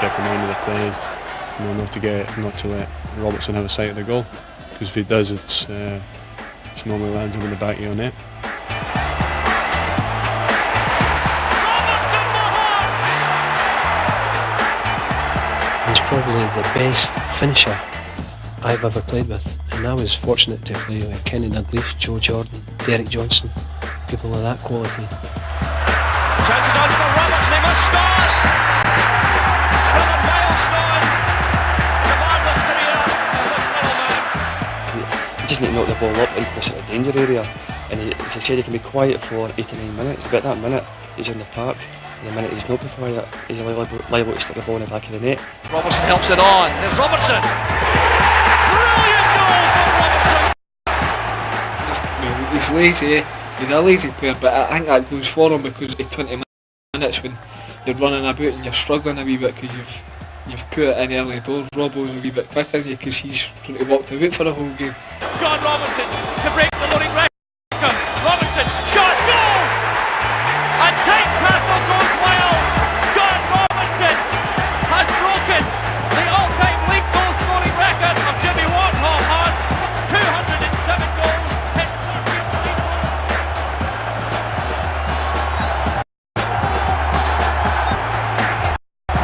kept reminding the players, not to let Robertson have a sight of the goal, because if he does, it's normally lands him in the back of your net. He's probably the best finisher I've ever played with, and I was fortunate to play with Kenny Dalglish, Joe Jordan, Derek Johnson, people of that quality. Chances on for Robertson, he must score! Another milestone! The marvellous career of this little man. You just need to knock the ball up into the sort of danger area, and as I said, he can be quiet for 8 to 9 minutes. About that minute, he's in the park, and the minute he's not be quiet, he's liable to stick the ball in the back of the net. Robertson helps it on. There's Robertson! Brilliant goal from Robertson! He's lazy, he's a lazy player, but I think that goes for him because of 20 minutes when you're running about and you're struggling a wee bit because you've put it in early doors. Robbo's a wee bit quicker than you because he's trying to walk the route for the whole game. John Robertson to break the loading record. Robertson, shot, goal! And Tynecastle goes wild. John Robertson has broken the all-time league goal scoring record of Jimmy Wardhall Hart. 207 goals. His 13th league goal.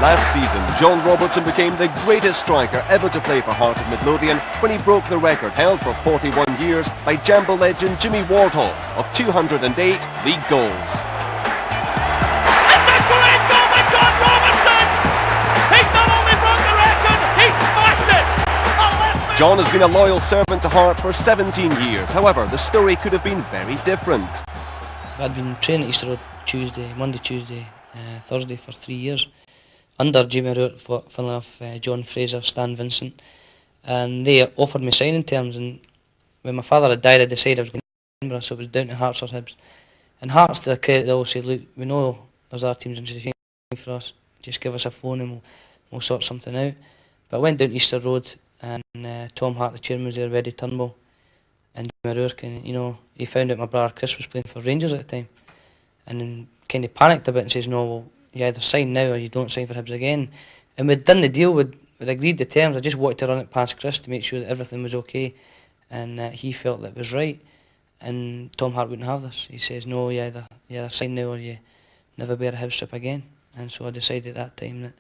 Last season, John Robertson became the greatest striker ever to play for Heart of Midlothian when he broke the record held for 41 years by Jambo legend Jimmy Wardhall of 208 league goals. It's a great goal by John Robertson! He's not only broke the record, he smashed it! John has been a loyal servant to Hearts for 17 years. However, the story could have been very different. I'd been training at Easter Road Monday, Tuesday, Thursday for 3 years. Under Jamie O'Rourke, funnily enough, John Fraser, Stan Vincent, and they offered me signing terms. And when my father had died, I decided I was going to Edinburgh, so it was down to Hearts or Hibs. And Hearts, to their credit, they all said, "Look, we know there's other teams interested for us. Just give us a phone and we'll sort something out." But I went down to Easter Road, and Tom Hart, the chairman, was there, Reddy Turnbull, and Jamie O'Rourke, and he found out my brother Chris was playing for Rangers at the time, and then kind of panicked a bit and says, "No, well, you either sign now or you don't sign for Hibs again." And we'd done the deal, we'd agreed the terms. I just wanted to run it past Chris to make sure that everything was okay, and he felt that it was right. And Tom Hart wouldn't have this. He says, "No, you either sign now or you never wear a Hibs strip again." And so I decided at that time that,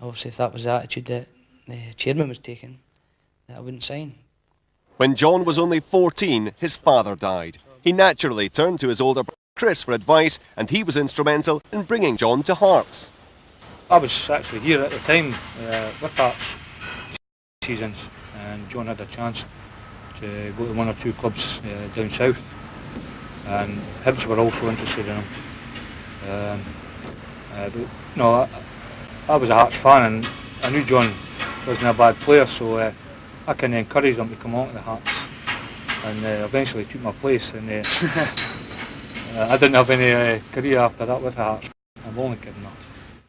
obviously, if that was the attitude that the chairman was taking, that I wouldn't sign. When John was only 14, his father died. He naturally turned to his older brother Chris for advice, and he was instrumental in bringing John to Hearts. I was actually here at the time with Hearts seasons, and John had a chance to go to 1 or 2 clubs down south, and Hibs were also interested in him. But no, I was a Hearts fan, and I knew John wasn't a bad player, so I kind of encouraged him to come on to the Hearts, and eventually took my place. And I didn't have any career after that with the Hearts. I'm only kidding now.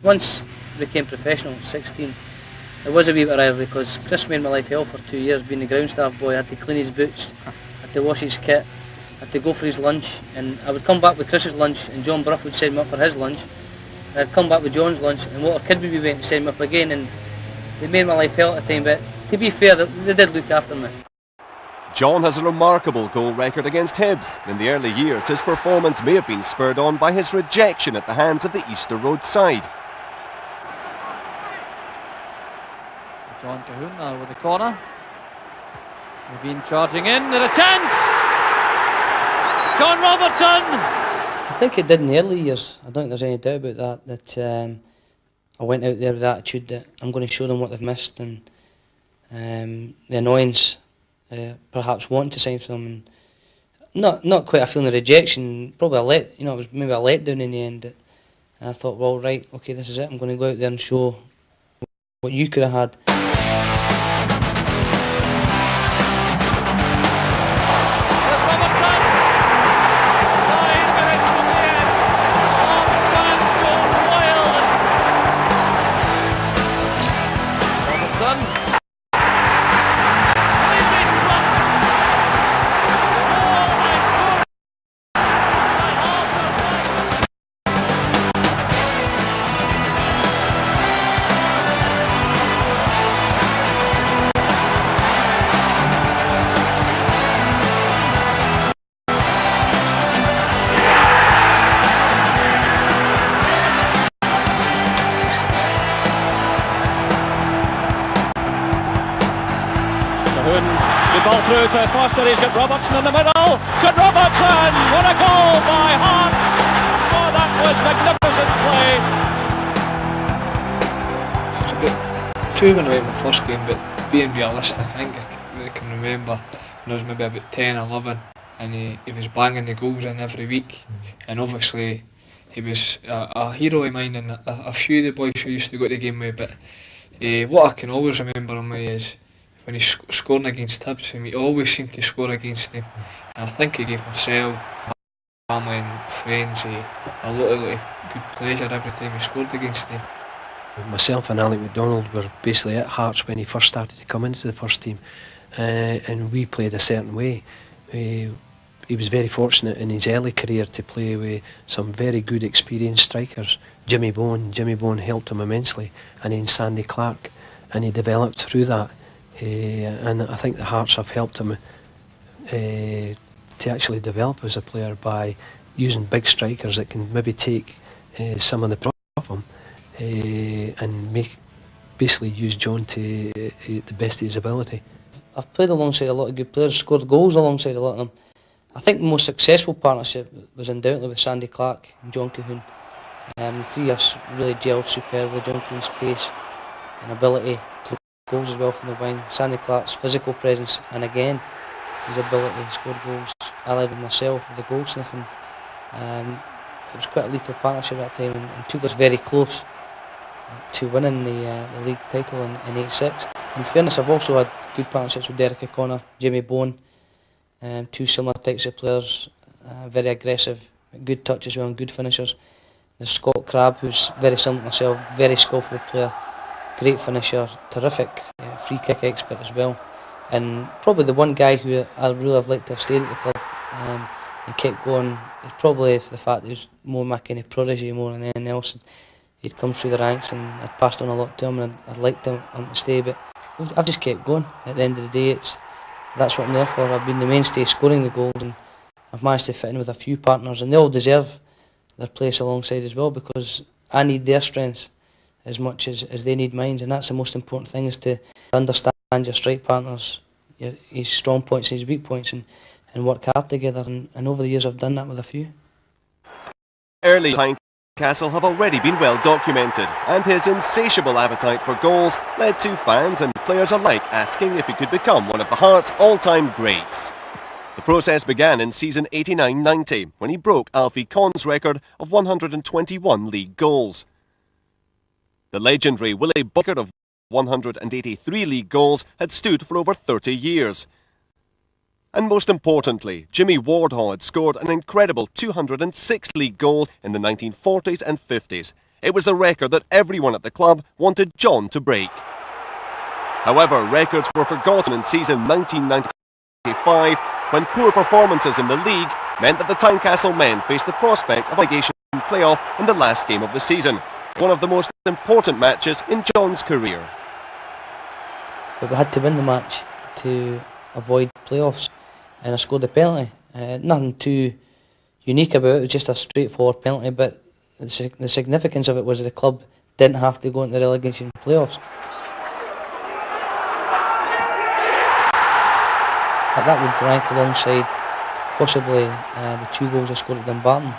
Once I became professional at 16, it was a wee bit rivalry because Chris made my life hell for 2 years. Being the ground staff boy, I had to clean his boots, had to wash his kit, had to go for his lunch, and I would come back with Chris's lunch and John Bruff would send me up for his lunch. And I'd come back with John's lunch and Walter Kid would be waiting to send me up again, and they made my life hell at the time, but to be fair, they did look after me. John has a remarkable goal record against Hibs. In the early years, his performance may have been spurred on by his rejection at the hands of the Easter Road side. John Cahoon now with the corner. We've been charging in, and a chance! John Robertson! I think it did in the early years. I don't think there's any doubt about that, I went out there with the attitude that I'm going to show them what they've missed, and the annoyance perhaps wanting to sign for them, and not quite a feeling of rejection, probably it was maybe a letdown in the end. And I thought, well, right, okay, this is it. I'm going to go out there and show what you could have had. The ball through to Foster, he's got Robertson in the middle. Good Robertson! What a goal by Hart! Oh, that was magnificent play. It was a bit too when I went my first game, but being realistic, I think I can remember when I was maybe about 10, 11, and he was banging the goals in every week, and obviously he was a hero of mine and a few of the boys who used to go to the game with, but what I can always remember him with is when he's scoring against Hibs, and he always seemed to score against them, and I think he gave myself, my family and friends a lot of good pleasure every time he scored against them. Myself and Alec MacDonald were basically at Hearts when he first started to come into the first team, and we played a certain way. He was very fortunate in his early career to play with some very good experienced strikers. Jimmy Bone helped him immensely, and then Sandy Clark, and he developed through that. And I think the Hearts have helped him to actually develop as a player by using big strikers that can maybe take some of the pressure off him and basically use John to the best of his ability. I've played alongside a lot of good players, scored goals alongside a lot of them. I think the most successful partnership was undoubtedly with Sandy Clark and John Cahoon. The three of us really gelled superbly. John Cahoon's pace and ability to goals as well from the wing. Sandy Clark's physical presence, and again his ability to score goals. Allied with myself with the goal sniffing. It was quite a lethal partnership at that time, and took us very close to winning the league title in '86. In fairness, I've also had good partnerships with Derek O'Connor, Jimmy Bone. Two similar types of players, very aggressive, good touch as well, and good finishers. There's Scott Crabb, who's very similar to myself, very skillful player, great finisher, terrific free kick expert as well, and probably the one guy who I really have liked to have stayed at the club and kept going is probably the fact that he was more my kind of prodigy more than anything else. He'd come through the ranks and I'd passed on a lot to him, and I'd liked him to stay, but I've just kept going. At the end of the day, that's what I'm there for. I've been the mainstay scoring the goals, and I've managed to fit in with a few partners, and they all deserve their place alongside as well, because I need their strengths as much as they need mine, and that's the most important thing, is to understand your strike partners, his strong points and his weak points, and work hard together, and over the years I've done that with a few. Early Tynecastle have already been well documented, and his insatiable appetite for goals led to fans and players alike asking if he could become one of the Hearts' all-time greats. The process began in season 89-90 when he broke Alfie Conn's record of 121 league goals. The legendary Willie Bucket of 183 league goals had stood for over 30 years. And most importantly, Jimmy Wardhaw had scored an incredible 206 league goals in the 1940s and 50s. It was the record that everyone at the club wanted John to break. However, records were forgotten in season 1995 when poor performances in the league meant that the Tynecastle men faced the prospect of a relegation playoff in the last game of the season, one of the most important matches in John's career. But we had to win the match to avoid playoffs, and I scored the penalty. Nothing too unique about it, it was just a straightforward penalty, but the significance of it was that the club didn't have to go into the relegation playoffs. That would rank alongside possibly the 2 goals I scored at Dumbarton,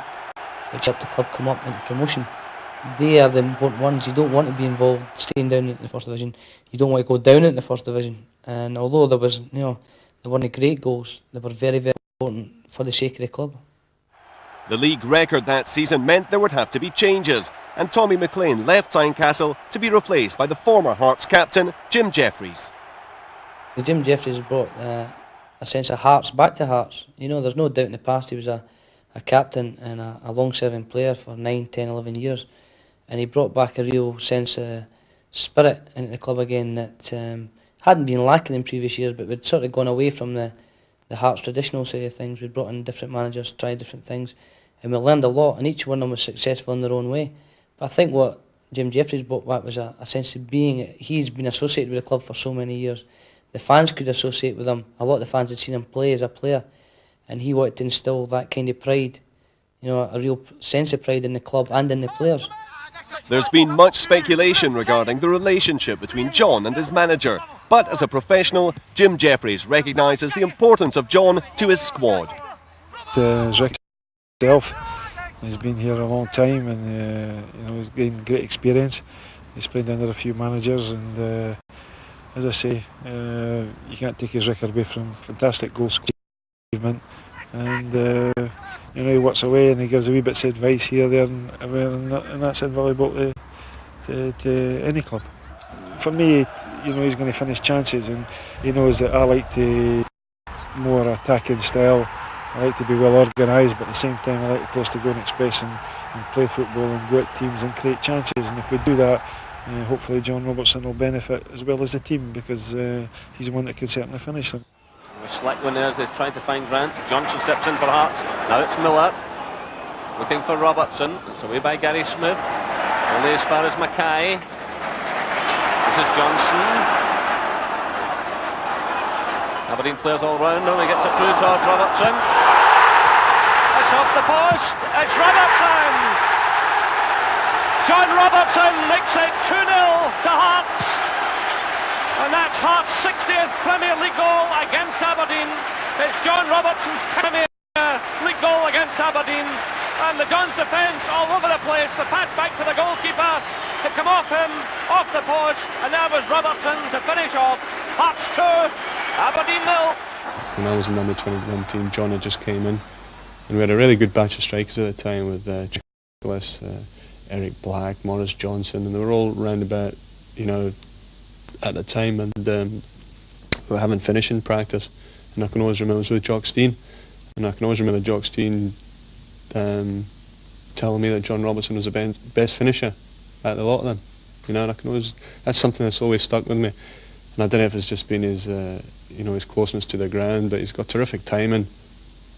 which helped the club come up into promotion. They are the important ones. You don't want to be involved staying down in the first division. You don't want to go down in the first division. And although there was, there weren't great goals, they were very, very important for the sake of the club. The league record that season meant there would have to be changes, and Tommy McLean left Tynecastle to be replaced by the former Hearts captain, Jim Jeffries. Jim Jeffries brought a sense of Hearts back to Hearts. There's no doubt in the past he was a captain and a long-serving player for 9, 10, 11 years. And he brought back a real sense of spirit into the club again that hadn't been lacking in previous years, but we'd sort of gone away from the Hearts traditional side of things. We'd brought in different managers, tried different things, and we learned a lot, and each one of them was successful in their own way. But I think what Jim Jeffries brought back was a sense of being. He's been associated with the club for so many years. The fans could associate with him. A lot of the fans had seen him play as a player, and he wanted to instill that kind of pride, a real sense of pride in the club and in the players. There's been much speculation regarding the relationship between John and his manager, But as a professional, Jim Jeffries recognises the importance of John to his squad. Rick himself, he's been here a long time, and you know, he's gained great experience. He's played under a few managers, and as I say, you can't take his record away from fantastic goal scoring, and you know, he works away and he gives a wee bits of advice here, there, and that's invaluable to any club. For me, you know, he's going to finish chances, and he knows that I like to more attacking style. I like to be well organised, but at the same time I like the players to go and express and play football and go at teams and create chances. And if we do that, hopefully John Robertson will benefit as well as the team, because he's the one that can certainly finish them. Slackland there as he's trying to find Grant. Johnson steps in for Hearts. Now it's Miller looking for Robertson. It's away by Gary Smith. Only as far as Mackay. This is Johnson. Aberdeen players all round him. He gets it through towards Robertson. It's off the post. It's Robertson. John Robertson makes it 2-0 to Hearts. And that's Hearts' 60th Premier League goal against Aberdeen. It's John Robertson's Premier League goal against Aberdeen. And the Dons' defence all over the place. The pass back to the goalkeeper to come off him, off the post. And there was Robertson to finish off. Hearts 2, Aberdeen 0. When I was in the under-21 team, John had just came in. And we had a really good batch of strikers at the time with Nicholas, Eric Black, Morris Johnson. And they were all round about, you know, at the time, and we were having finishing practice, and I can always remember it was with Jock Stein, and I can always remember Jock Stein telling me that John Robertson was the best finisher out of the lot of them, you know, and I can always, that's something that's always stuck with me, and I don't know if it's just been his, you know, his closeness to the ground, but he's got terrific timing,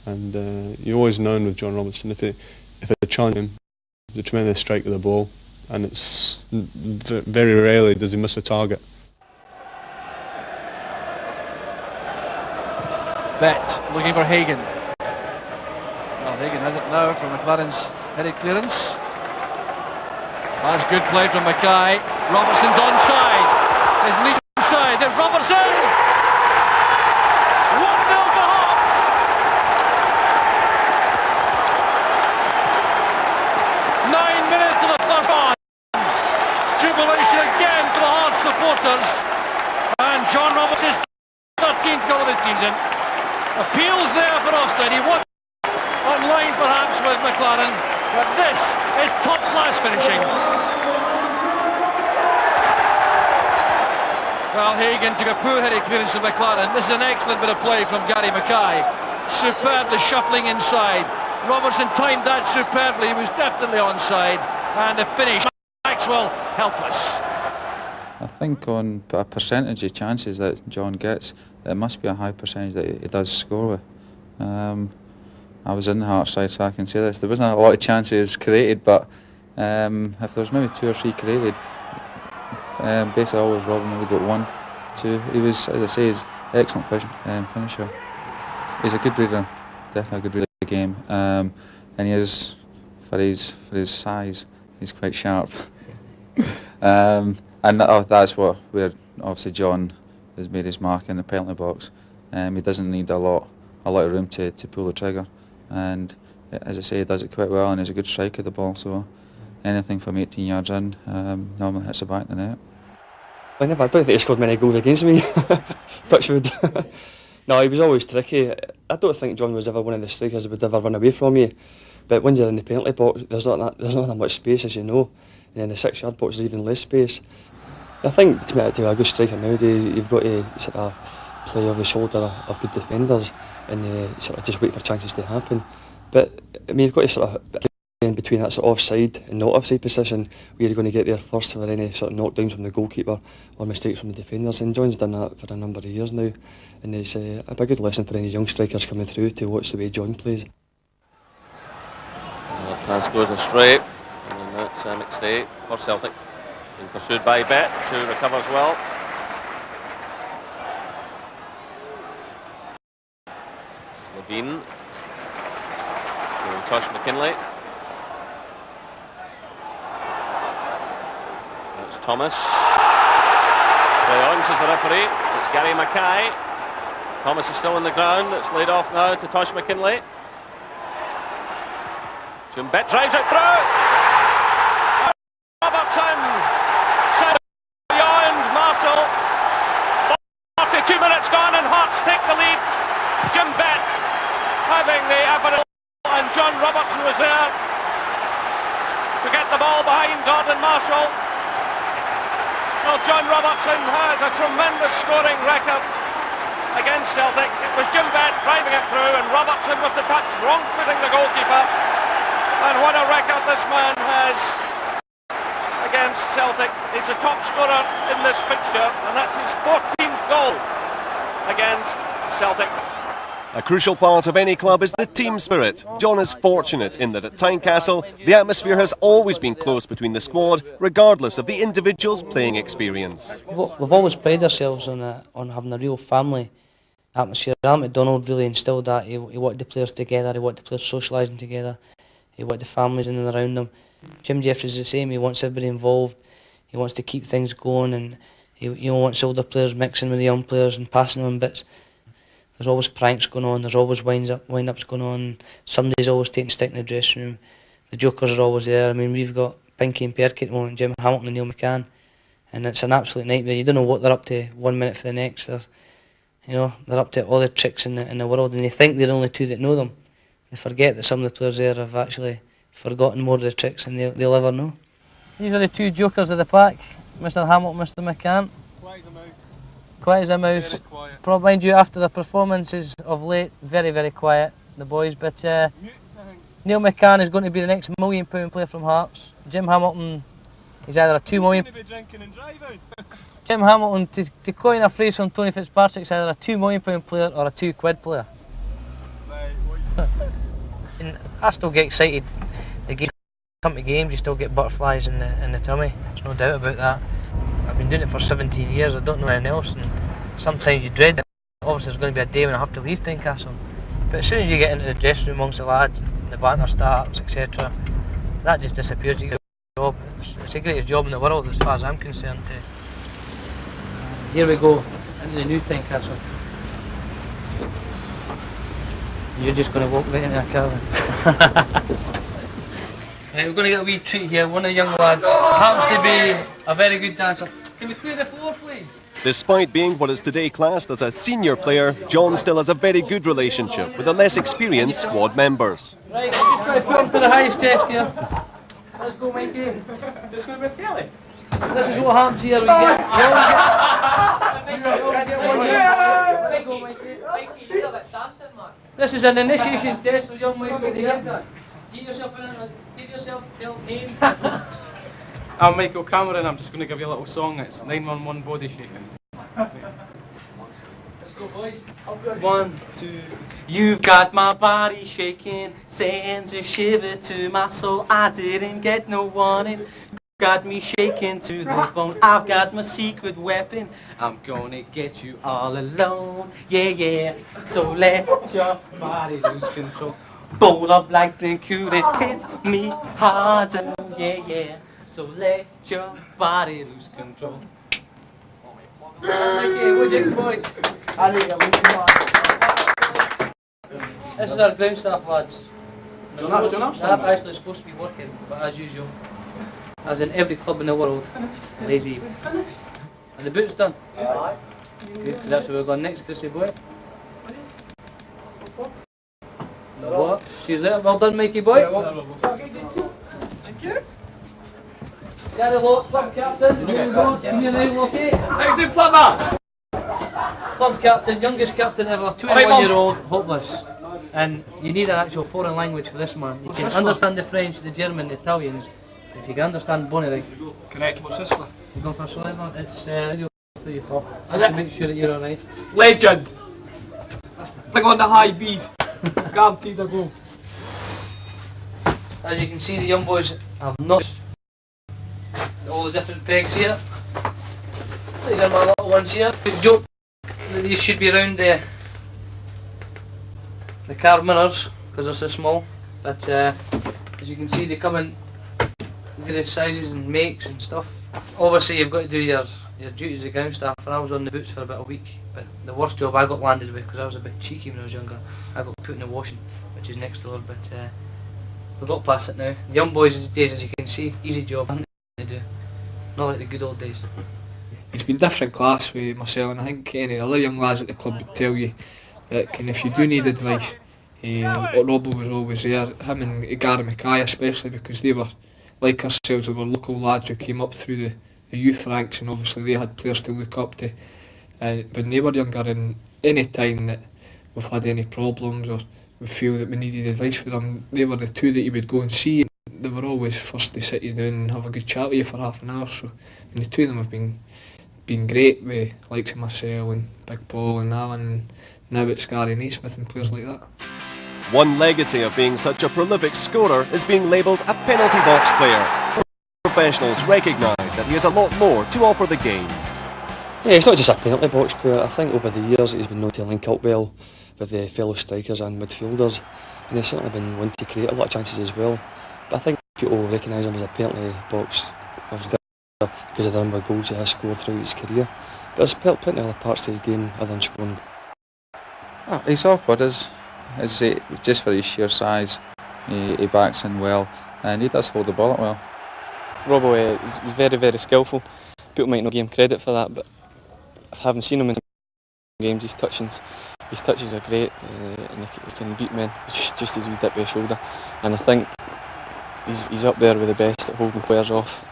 and you always known with John Robertson, if they challenge him, he's a tremendous strike with the ball, and it's very rarely does he miss a target. Bet looking for Hagan. Well, Hagan has it now from McLaren's headed clearance. That's good play from Mackay. Robertson's onside. His lead inside. There's Robertson. 1-0 to Hearts. Nine minutes of the first half. Jubilation again for the Hearts supporters. And John Robertson's 13th goal of the season. Appeals there for offside. He was online perhaps with McLaren, but this is top-class finishing. Well, Hagan took a poor-headed clearance of McLaren. This is an excellent bit of play from Gary Mackay. Superbly shuffling inside. Robertson timed that superbly. He was definitely onside. And the finish, Maxwell helpless. I think on a percentage of chances that John gets, there must be a high percentage that he does score with. I was in the Hearts side, so I can say this. There wasn't a lot of chances created, but if there was maybe 2 or 3 created, basically always Robin maybe got 1, 2. He was, as I say, he's an excellent finisher. He's a good reader, definitely a good reader of the game, and he is, for his size, he's quite sharp. And that's where obviously John has made his mark in the penalty box. He doesn't need a lot of room to pull the trigger, and as I say, he does it quite well, and he's a good striker of the ball. So anything from 18 yards in normally hits the back of the net. I don't think he scored many goals against me. Touchwood. No, he was always tricky. I don't think John was ever one of the strikers that would ever run away from you. But when you're in the penalty box, there's not that much space, as you know. And in the 6-yard box, there's even less space. I think to be a good striker nowadays, you've got to sort of play over the shoulder of good defenders and sort of just wait for chances to happen. But I mean, you've got to sort of in between that sort of offside and not offside position, where you're going to get there first for any sort of knockdowns from the goalkeeper or mistakes from the defenders. And John's done that for a number of years now, and it's a good lesson for any young strikers coming through to watch the way John plays. The pass goes astray, and that's McStay for Celtic, being pursued by Bet, who recovers well. Levine, Tosh McKinley. It's Thomas. Play on, says the referee. It's Gary Mackay. Thomas is still on the ground. It's laid off now to Tosh McKinlay. Jim Bett drives it through. Robertson. Beyond Marshall. 42 minutes gone and Hearts take the lead. Jim Bett having the Aberdeen, and John Robertson was there to get the ball behind Gordon Marshall. Well, John Robertson has a tremendous scoring record against Celtic. It was Jim Bett driving it through and Robertson with the touch, wrong-footing the goalkeeper. And what a record this man has against Celtic. He's the top scorer in this fixture, and that's his 14th goal against Celtic. A crucial part of any club is the team spirit. John is fortunate in that at Tynecastle, the atmosphere has always been close between the squad, regardless of the individual's playing experience. We've always prided ourselves on having a real family atmosphere. Alan McDonald really instilled that. He wanted the players together, he wanted the players socialising together, he wanted the families in and around them. Jim Jeffries is the same. He wants everybody involved, he wants to keep things going, and he wants older players mixing with the young players and passing on bits. There's always pranks going on, there's always wind-ups going on, somebody's always taking stick in the dressing room, the jokers are always there. I mean, we've got Pinky and Perky at the moment, Jim Hamilton and Neil McCann, and it's an absolute nightmare. You don't know what they're up to 1 minute for the next. They're up to all the tricks in the world, and they think they're the only two that know them. They forget that some of the players there have actually forgotten more of the tricks than they'll ever know. These are the two jokers of the pack, Mr Hamilton, Mr McCann. Quiet as a mouse. Quiet as a mouse. Very quiet. Probably mind you, after the performances of late, very, very quiet, the boys. But Neil McCann is going to be the next £1 million player from Hearts. Jim Hamilton, he's either a £2 million. He's going to be drinking and driving. Jim Hamilton, to coin a phrase from Tony Fitzpatrick, is either a £2 million player or a £2 player. Right, and I still get excited. The games come to games, you still get butterflies in the tummy. There's no doubt about that. I've been doing it for 17 years, I don't know anything else, and sometimes you dread it. Obviously there's going to be a day when I have to leave Tynecastle, but as soon as you get into the dressing room amongst the lads, and the banter starts, etc., that just disappears. You get a job. It's the greatest job in the world as far as I'm concerned. Here we go, into the new Tynecastle. You're just going to walk right into a car. Right, we're going to get a wee treat here. One of the young lads happens to be a very good dancer. Can we clear the floor, please? Despite being what is today classed as a senior player, John still has a very good relationship with the less experienced squad members. Right, we're just going to put him to the highest test here. Let's go, Mikey. This is going to be telly. This is what happens here. We get. Let's go, Mikey. Mikey, you're a bit Samson, man. This is an initiation test for young Mikey. Get yourself in. Give yourself your name. I'm Michael Cameron. I'm just going to give you a little song. It's 911 Body Shaking. Let's go, boys. 1, 2. You've got my body shaking, sends a shiver to my soul. I didn't get no warning. Got me shaking to the bone. I've got my secret weapon. I'm gonna get you all alone. Yeah, yeah. So let your body lose control. Bolt of lightning could it hit me harder. Yeah, yeah. So let your body lose control. Okay, what's it, boys? This is our ground staff, lads. They're actually supposed to be working, but as usual, as in every club in the world, lazy. And the boot's done? Aye. Good, that's where we're going next, Chrissy boy. What? See you later. Well done, Mikey boy. Thank you. Gary Locke, club captain. Here we go. Give me a name, okay? How you doing, plumber? Club captain, youngest captain ever, 21-year-old, hopeless. And you need an actual foreign language for this man. You can understand the French, the German, the Italians. If you can understand Bonnie, Correct, what's this for? you're going for a celebrity. It's radio for you, Pop. Just to make sure that you're alright. Legend! Big on the high B's. Guaranteed a goal. As you can see, the young boys have not all the different pegs here. These are my little ones here. We joke that these should be around the car mirrors because they're so small. But as you can see, they come in various sizes and makes and stuff. Obviously, you've got to do your your duty as a ground staff, and I was on the boots for about a week. But the worst job I got landed with, because I was a bit cheeky when I was younger, I got put in the washing, which is next door. But we've got past it now. The young boys these days, as you can see, easy job to do, not like the good old days. It's been different class with myself, and I think any other young lads at the club would tell you that if you do need advice, Robbo was always there. Him and Gary Mackay especially, because they were like ourselves, they were local lads who came up through the youth ranks, and obviously they had players to look up to when they were younger. And any time that we've had any problems or we feel that we needed advice for them, they were the two that you would go and see, and they were always first to sit you down and have a good chat with you for half an hour. So, and the two of them have been great, with likes of Marcel and Big Paul and Alan, and now it's Gary Naismith and players like that. One legacy of being such a prolific scorer is being labelled a penalty box player. Professionals recognise that he has a lot more to offer the game. Yeah, he's not just a penalty box player. I think over the years he's been known to link up well with the fellow strikers and midfielders, and he's certainly been one to create a lot of chances as well. But I think people recognise him as a penalty box because of the number of goals he has scored throughout his career. But there's plenty of other parts to his game other than scoring. He's awkward, as I say, just for his sheer size. He backs in well, and he does hold the ball up well. Robbo is very, very skillful. People might not give him credit for that, but having seen him in games, his touches are great, and he can beat men just as we dip with a shoulder. And I think he's up there with the best at holding players off.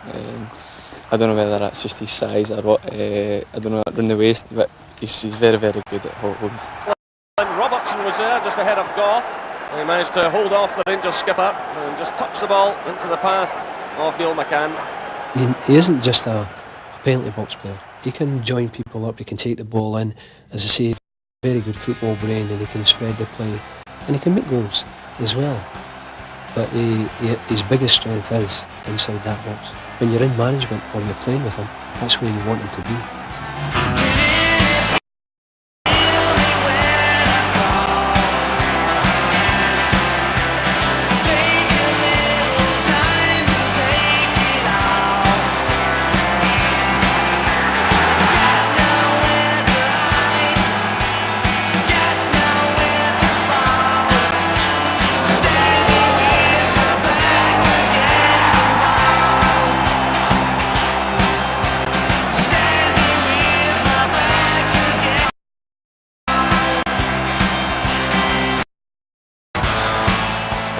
I don't know whether that's just his size or what. I don't know around the waist, but he's very, very good at holding. And Robertson was there just ahead of Goff. He managed to hold off the Rangers skipper and just touch the ball into the path of Neil McCann. He isn't just a penalty box player. He can join people up, he can take the ball in. As I say, very good football brain, and he can spread the play, and he can make goals as well. But his biggest strength is inside that box. When you're in management or you're playing with him, that's where you want him to be.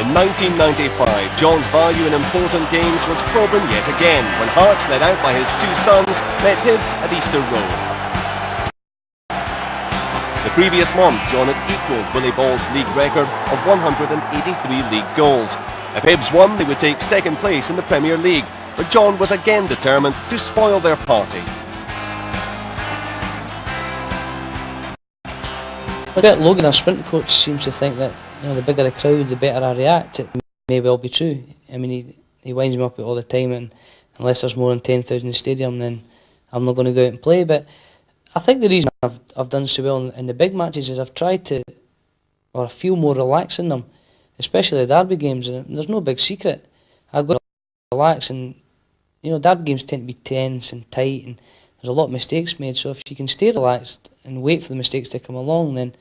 In 1995, John's value in important games was proven yet again when Hearts, led out by his two sons, met Hibs at Easter Road. The previous month, John had equalled Willie Ball's league record of 183 league goals. If Hibs won, they would take second place in the Premier League, but John was again determined to spoil their party. I bet Logan, our sprint coach, seems to think that the bigger the crowd, the better I react. It may well be true. I mean, he winds me up all the time, and unless there's more than 10,000 in the stadium, then I'm not going to go out and play. But I think the reason I've done so well in the big matches is I've tried to, or I feel more relaxed in them, especially the derby games. And there's no big secret. I've got to relax, and derby games tend to be tense and tight, and there's a lot of mistakes made. So if you can stay relaxed and wait for the mistakes to come along, then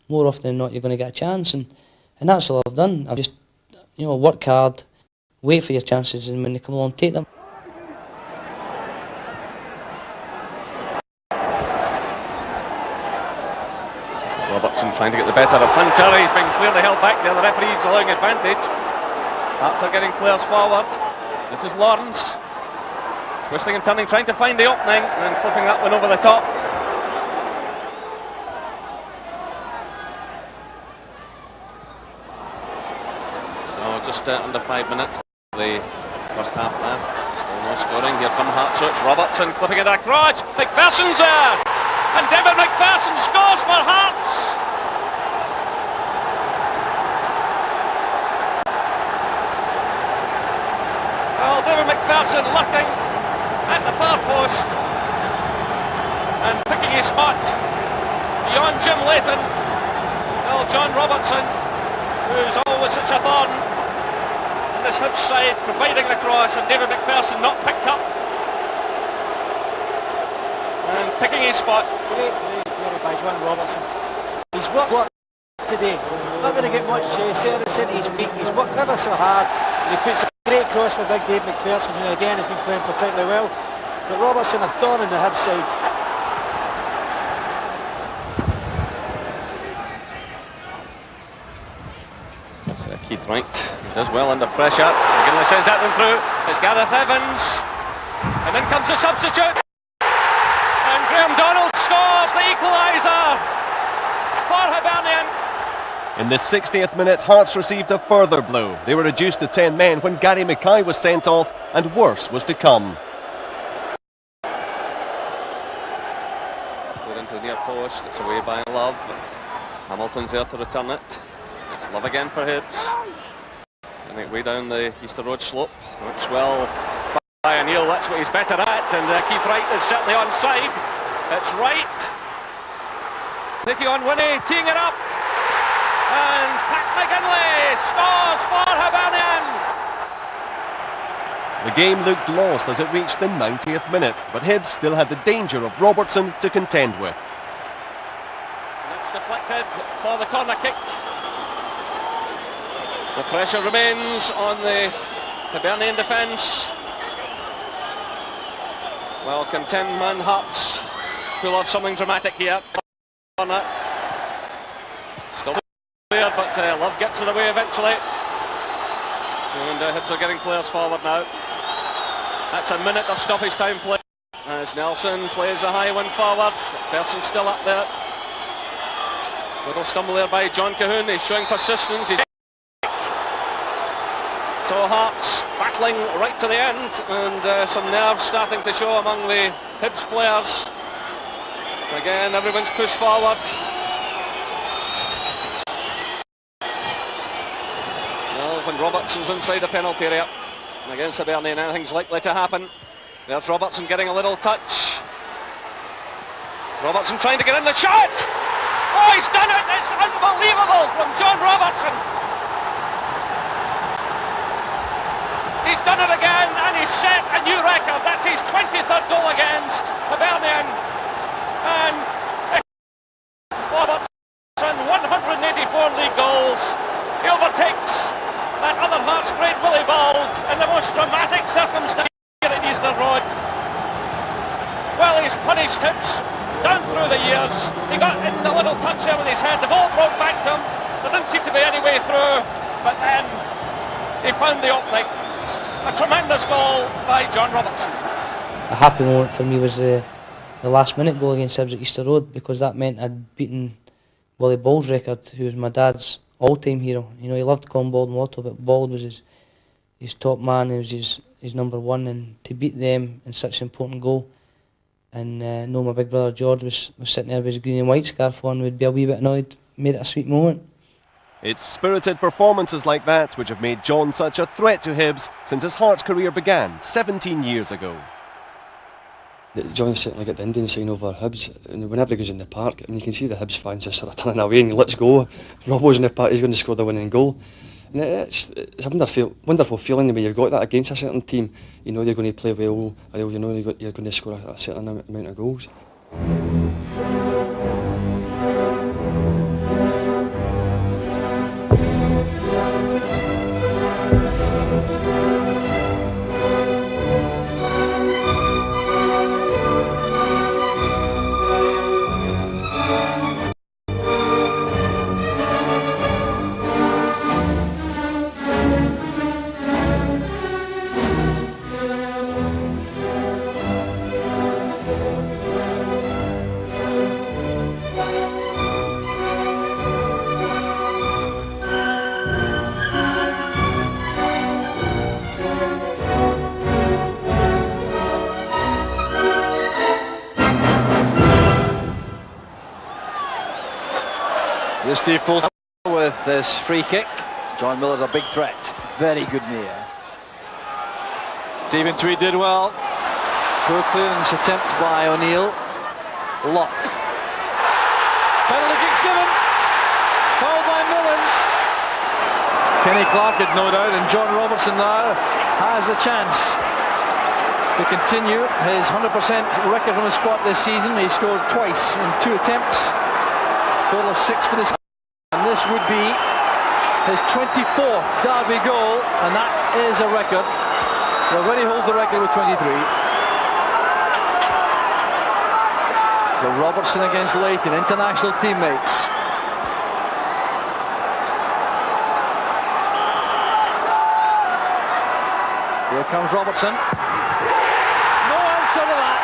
more often than not you're going to get a chance. And that's all I've done. I've just, work hard, wait for your chances, and when they come along, take them. Robertson trying to get the better of Hunter. He's been clearly held back there. The referee's allowing advantage. Hearts are getting players forward. This is Lawrence. Twisting and turning, trying to find the opening, and clipping that one over the top. Just under 5 minutes, the first half left. Still no scoring. Here come Hearts. It's Robertson clipping it across. McPherson's there, and David McPherson scores for Hearts. Well, David McPherson looking at the far post and picking his spot beyond Jim Leighton. Well, John Robertson, who's always such a thorn this Hibs side, providing the cross, and David McPherson not picked up. picking his spot. Great play by John Robertson. He's worked today. Not going to get much service into his feet. He's worked ever so hard, and he puts a great cross for big Dave McPherson, who again has been playing particularly well. But Robertson a thorn in the Hibs side. It's Keith Wright. He does well under pressure. McGinley sends that one through. It's Gareth Evans, and then comes the substitute. And Graham Donald scores the equaliser for Hibernian. In the 60th minute, Hearts received a further blow. They were reduced to 10 men when Gary Mackay was sent off, and worse was to come. Put into the near post. It's away by Love. Hamilton's there to return it. It's Love again for Hibs. And it way down the Easter Road slope. Works well by O'Neill. That's what he's better at. And Keith Wright is certainly onside. It's Wright taking on Winnie, teeing it up. And Pat McGinley scores for Hibernian. The game looked lost as it reached the 90th minute, but Hibs still had the danger of Robertson to contend with. And it's deflected for the corner kick. The pressure remains on the Hibernian defence. Well, can 10-man Hearts pull off something dramatic here? Still there, but Love gets it away eventually. And Hibs are getting players forward now. That's a minute of stoppage time play. As Nelson plays a high one forward. McPherson's still up there. Little stumble there by John Cahoon. He's showing persistence. So Hearts battling right to the end, and some nerves starting to show among the Hibs players. Again, everyone's pushed forward. Well, when Robertson's inside the penalty area against Hibernian, anything's likely to happen. There's Robertson getting a little touch. Robertson trying to get in the shot. Oh, he's done it! It's unbelievable from John Robertson. He's done it again, and he's set a new record. That's his 23rd goal against Hibernian. And Robertson, 184 league goals. He overtakes that other Hearts great Willie Bald in the most dramatic circumstance here at Easter Road. Well, he's punished Hibs down through the years. He got in a little touch there with his head. The ball broke back to him. There didn't seem to be any way through, but then he found the opening. A tremendous goal by John Robertson. A happy moment for me was the last minute goal against Hibs at Easter Road, because that meant I'd beaten Willie Ball's record, who was my dad's all-time hero. You know, he loved calling Bald Motto, but Bald was his top man. He was his number one, and to beat them in such an important goal, and know my big brother George was sitting there with his green and white scarf on, would be a wee bit annoyed, made it a sweet moment. It's spirited performances like that which have made John such a threat to Hibs since his Hearts career began 17 years ago. John certainly got the Indian sign over Hibs, and whenever he goes in the park, you can see the Hibs fans just sort of turning away and let's go. Robbo's in the park, he's going to score the winning goal. And it's a wonderful feeling when you've got that against a certain team. You know they're going to play well, or you know you're going to score a certain amount of goals. Steve Full with this free kick. John Miller's a big threat. Very good near. Stephen Tweed did well. Poor clearance attempt by O'Neill. Lock. Penalty kick's given. Fouled by Millen. Kenny Clark had no doubt, and John Robertson now has the chance to to continue his 100% record from the spot this season. He scored twice in 2 attempts, total of 6 for this, and this would be his 24th derby goal, and that is a record. He already holds the record with 23. So Robertson against Leighton, international teammates. Here comes Robertson. No answer to that.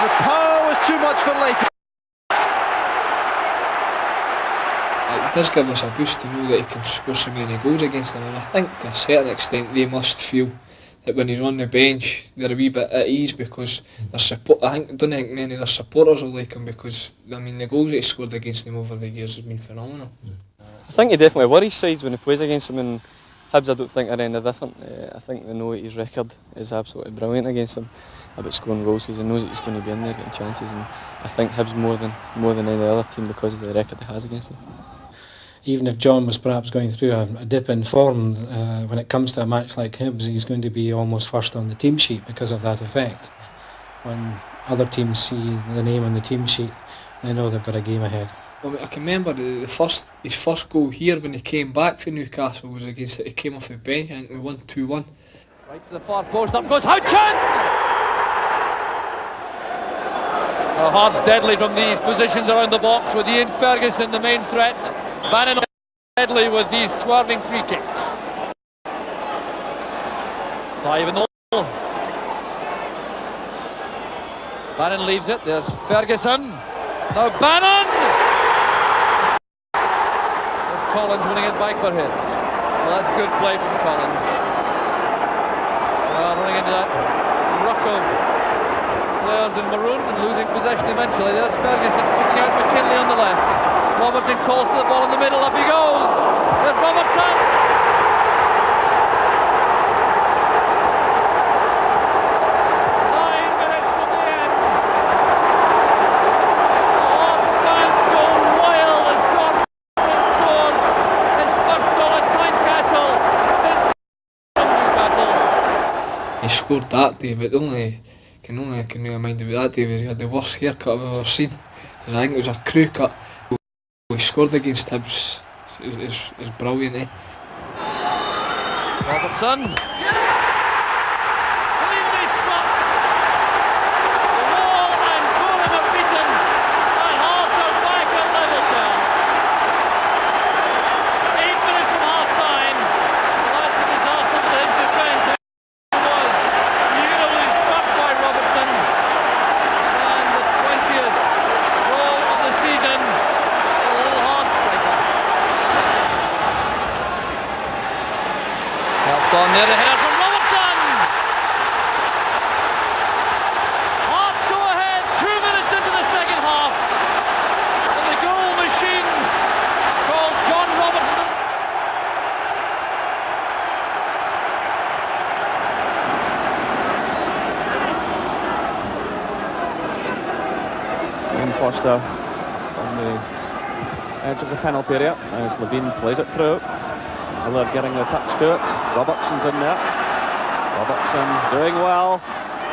The power was too much for Leighton. It does give us a boost to know that he can score so many goals against them, and I think to a certain extent they must feel that when he's on the bench they're a wee bit at ease, because their support. I don't think many of their supporters will like him, because I mean the goals that he scored against them over the years has been phenomenal. I think he definitely worries sides when he plays against them, and Hibs I don't think are any different. I think they know his record is absolutely brilliant against them about scoring goals, because he knows that he's going to be in there getting chances, and I think Hibs more than any other team because of the record he has against them. Even if John was perhaps going through a dip in form, when it comes to a match like Hibs, he's going to be almost first on the team sheet because of that effect. When other teams see the name on the team sheet, they know they've got a game ahead. Well, I can remember his first goal here when he came back for Newcastle was against it. He came off the bench. I think we won 2-1. Right to the far post, up goes Houchin! The Hearts deadly from these positions around the box, with Ian Ferguson the main threat. Bannon deadly with these swerving free kicks. 5-0. Bannon leaves it, there's Ferguson. Now Bannon! There's Collins winning it back for Hibs. Well, that's good play from Collins. Running into that ruck of players in maroon and losing possession eventually. There's Ferguson picking out McKinley on the left. Robertson calls to the ball in the middle, up he goes! There's Robertson! 9 minutes from the end. The Hearts fans go wild as John Robertson scores his first goal at Tynecastle since Newcastle. He scored that day, but I can really mind about that day where he had the worst haircut I've ever seen. And I think it was a crew cut. He scored against Hibs. It's brilliant, eh? Robertson. Cleanly struck. The wall and Gorham are beaten, and Hearts are back at level terms. 8 minutes from half time. That's a disaster for the Hibs defence. It was beautifully struck by Robertson. And the 20th goal of the season. On there, the header from Robertson! Hearts go ahead 2 minutes into the second half, and the goal machine called John Robertson. Ian Foster on the edge of the penalty area as Levine plays it through. Miller getting the touch to it. Robertson's in there. Robertson doing well.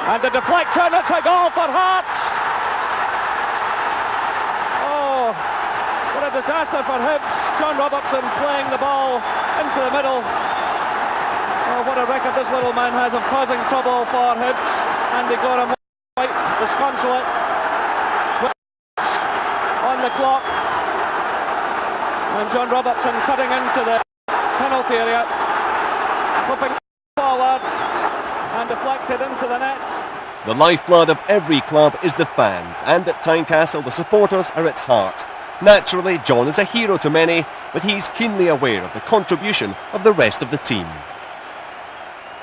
And the deflection, it's a goal for Hearts! Oh, what a disaster for Hibs. John Robertson playing the ball into the middle. Oh, what a record this little man has of causing trouble for Hibs. Andy Gorham White, disconsolate. On the clock. And John Robertson cutting into the penalty area, flipping forward and deflected into the net. The lifeblood of every club is the fans, and at Tynecastle the supporters are its heart. Naturally, John is a hero to many, but he's keenly aware of the contribution of the rest of the team.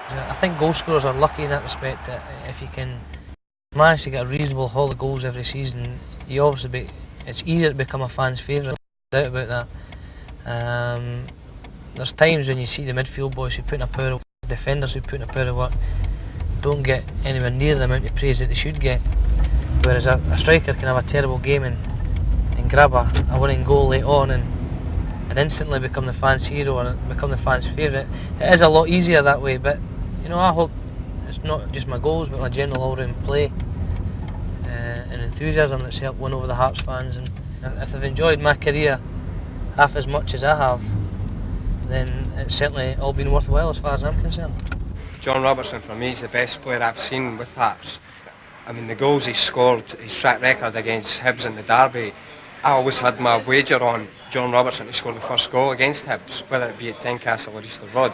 I think goal scorers are lucky in that respect, that if you can manage to get a reasonable haul of goals every season, you obviously it's easier to become a fan's favourite, no doubt about that. There's times when you see the midfield boys who put in a power of work, defenders who put in a power of work, don't get anywhere near the amount of praise that they should get. Whereas a striker can have a terrible game and grab a winning goal late on and instantly become the fans' hero or become the fans' favourite. It is a lot easier that way, but You know, I hope it's not just my goals, but my general all-round play and enthusiasm that's helped win over the Hearts fans. And if they've enjoyed my career half as much as I have, then it's certainly all been worthwhile as far as I'm concerned. John Robertson for me is the best player I've seen with Hearts. I mean, the goals he scored, his track record against Hibs in the derby, I always had my wager on John Robertson to score the first goal against Hibs, whether it be at Tynecastle or Easter Road.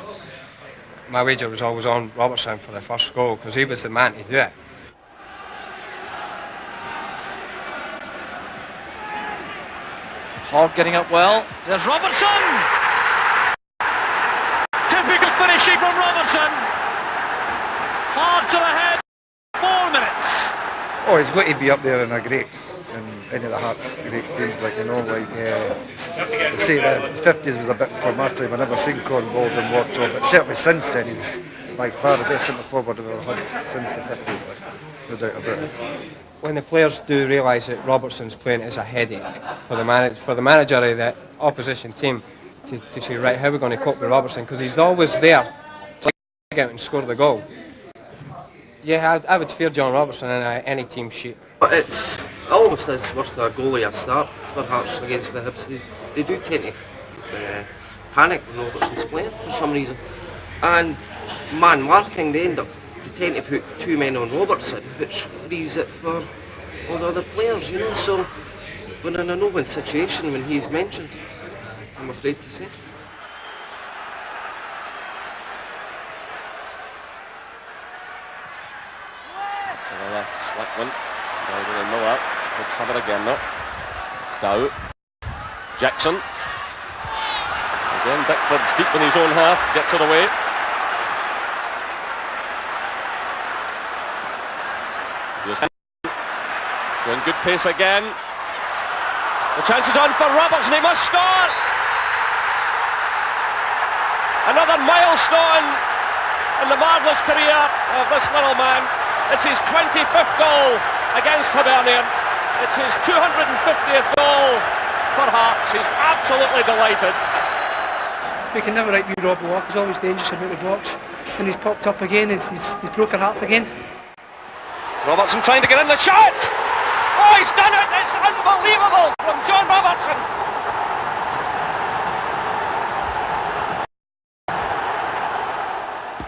My wager was always on Robertson for the first goal because he was the man to do it. Hogg getting up well. There's Robertson! Typical finishing from Robertson. Hard to the head. 4 minutes. Oh, he's got to be up there in the greats, in any of the Hearts great teams, like, you know, like, they say that the 50s was a bit for my time. I never seen Cornwall and Wardrobe, but certainly since then he's by far the best centre forward we've ever had since the 50s, like, no doubt about it. When the players do realise that Robertson's playing as a headache for the manager of the opposition team to say, right, how are we going to cope with Robertson, because he's always there to get out and score the goal. Yeah, I would fear John Robertson in any team sheet. But it's almost as worth a goalie a start for Hearts against the Hibs. They do tend to panic when Robertson's playing for some reason. And man marking, they tend to put 2 men on Robertson, which frees it for all the other players, you know. So we're in a no-win situation when he's mentioned, I'm afraid to say. Slickman, Dowden and Miller. Let's have it again now. It's Dow. Jackson. Again, Bickford's deep in his own half, gets it away. Here's showing good pace again. The chance is on for Robertson, he must score! Another milestone in the marvellous career of this little man. It's his 25th goal against Hibernian. It's his 250th goal for Hearts. He's absolutely delighted. We can never write you Robbo off. He's always dangerous about the box. And he's popped up again. He's broken Hearts again. Robertson trying to get in the shot. Oh, he's done it. It's unbelievable from John Robertson.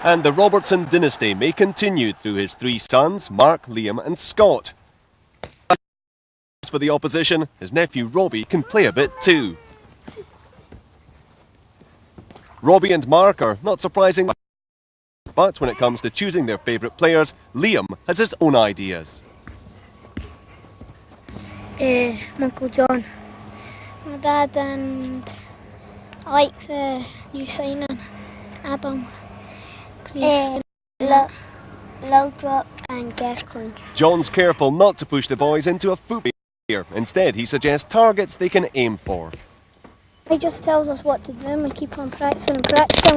And the Robertson dynasty may continue through his 3 sons, Mark, Liam and Scott. As for the opposition, his nephew Robbie can play a bit too. Robbie and Mark are not surprising, but when it comes to choosing their favourite players, Liam has his own ideas. My Uncle John, my dad, and I like the new signing, Adam. Low drop and Gascoigne. John's careful not to push the boys into a foot career. Instead, he suggests targets they can aim for. He just tells us what to do and we keep on practicing.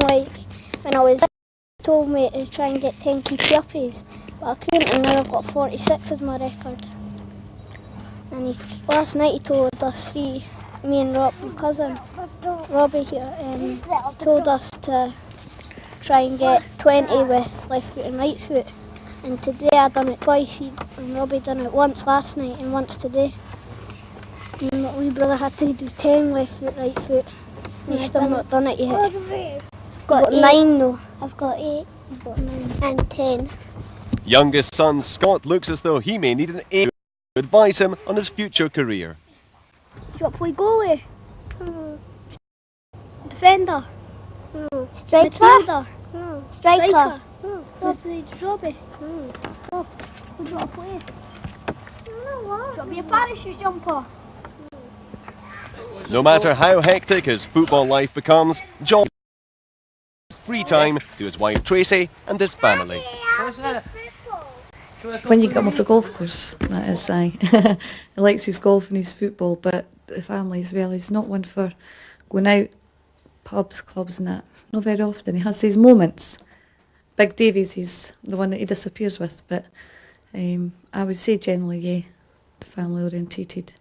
Like when I was, he told me to try and get 10 keepy-uppies, but I couldn't, and now I've got 46 as my record. And last night he told us 3, me and my cousin Robbie here, told us to try and get 20 with left foot and right foot, and today I done it twice, and Robbie done it once last night and once today. And my wee brother had to do 10 left foot, right foot, and he's still not done it yet. I've got 9 though. I've got 8. I've got 9 and 10. Youngest son Scott looks as though he may need an aim to advise him on his future career. You want to play goalie? Defender? Striker? Midfielder? Striker? What's the Robbie? What do you want to play? Do you want to be a parachute jumper? No matter how hectic his football life becomes, John gives free time to his wife Tracy and his family. When you get him off the golf course, that is, he likes his golf and his football, but the family as well. He's not one for going out, pubs, clubs and that. Not very often. He has his moments. Big Davies, he's the one that he disappears with, but I would say generally, yeah, the family orientated.